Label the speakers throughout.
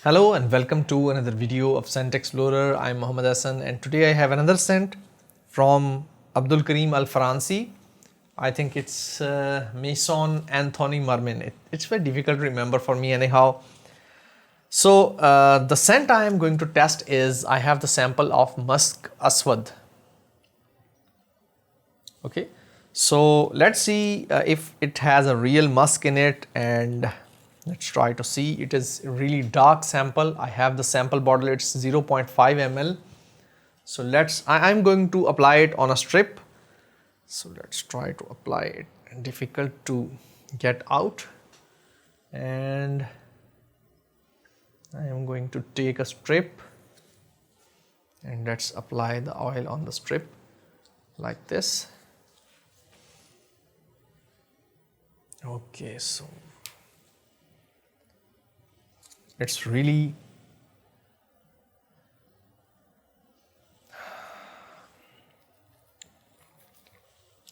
Speaker 1: Hello and welcome to another video of Scent Explorer. I'm Mohammed Hassan and today I have another scent from Abdul Karim Al Faransi. I think it's Maison Anthony Marmin. It's very difficult to remember for me anyhow. So the scent I am going to test is I have the sample of Musk Aswad. Okay, so let's see if it has a real musk in it, and let's try to see. It is really dark sample. I have the sample bottle, it's 0.5 ml. So I'm going to apply it on a strip. So let's try to apply it. Difficult to get out, and I am going to take a strip and let's apply the oil on the strip like this. Okay, so it's really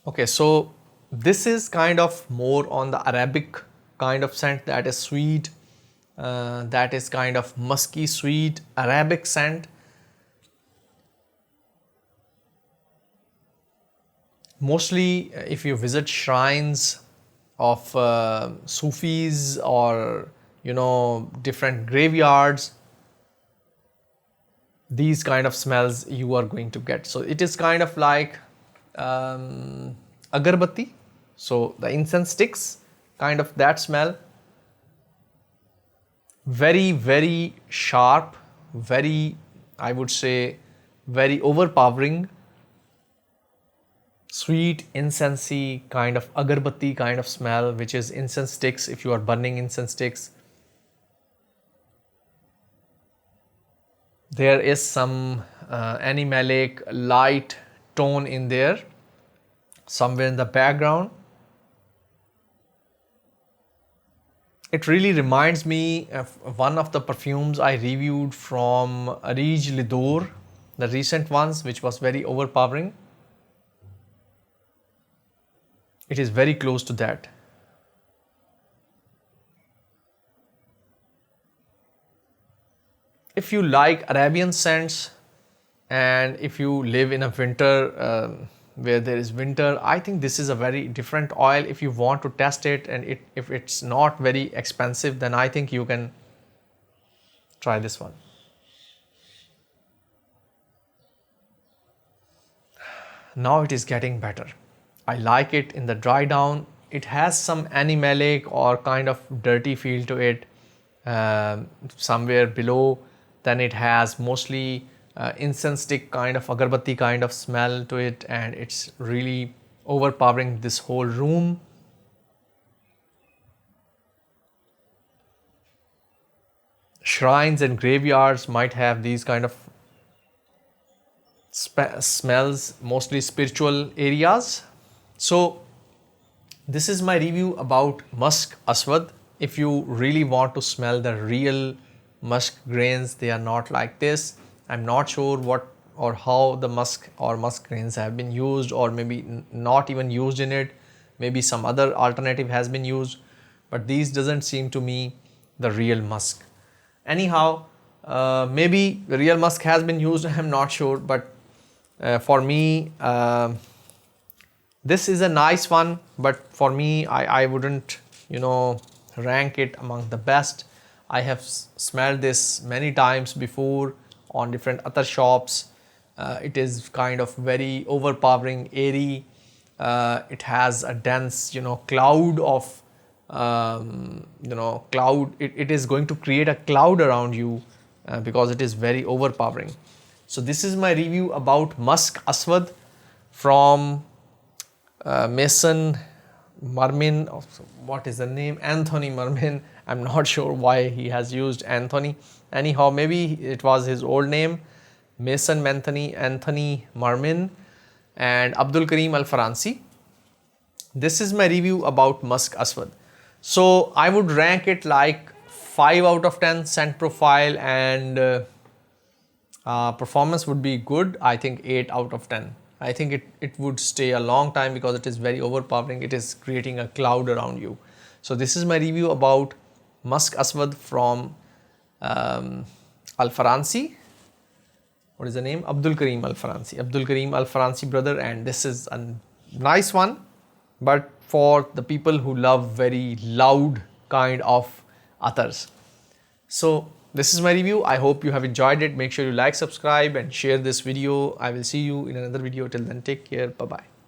Speaker 1: okay. So this is kind of more on the Arabic kind of scent, that is sweet, that is kind of musky sweet Arabic scent. Mostly if you visit shrines of Sufis or different graveyards, these kind of smells you are going to get. So it is kind of like agarbatti, so the incense sticks, kind of that smell. Very sharp, very, I would say, very overpowering, sweet incensey kind of agarbatti kind of smell, which is incense sticks if you are burning incense sticks. There is some animalic light tone in there somewhere in the background. It really reminds me of one of the perfumes I reviewed from Areej Dore, the recent ones, which was very overpowering. It is very close to that. If you like Arabian scents and if you live in a winter where there is winter, I think this is a very different oil. If you want to test it and if it's not very expensive, then I think you can try this one. Now it is getting better. I like it in the dry down. It has some animalic or kind of dirty feel to it somewhere below. Then it has mostly incense stick kind of agarbatti kind of smell to it, and it's really overpowering this whole room. Shrines and graveyards might have these kind of smells, mostly spiritual areas. So this is my review about Musk Aswad. If you really want to smell the real musk grains, they are not like this. I'm not sure what or how the musk or musk grains have been used, or maybe not even used in it. Maybe some other alternative has been used, but these doesn't seem to me the real musk. Anyhow, maybe the real musk has been used, I'm not sure, but for me, this is a nice one, but for me, I wouldn't, rank it among the best. I have smelled this many times before on different other shops. It is kind of very overpowering, airy. It has a dense, cloud of, cloud. It is going to create a cloud around you because it is very overpowering. So this is my review about Musk Aswad from Maison Marmin. What is the name? Anthony Marmin. I'm not sure why he has used Anthony. Anyhow, maybe it was his old name, Maison Anthony Marmin, and Abdul Karim Al Faransi. This is my review about Musk Aswad. So I would rank it like 5 out of 10 scent profile, and performance would be good. I think 8 out of 10. I think it would stay a long time because it is very overpowering. It is creating a cloud around you. So this is my review about Musk Aswad from Al Faransi. What is the name? Abdul Karim Al Faransi. Abdul Karim Al Faransi brother, and this is a nice one, but for the people who love very loud kind of attars. So this is my review. I hope you have enjoyed it. Make sure you like, subscribe and share this video. I will see you in another video. Till then, take care. Bye bye.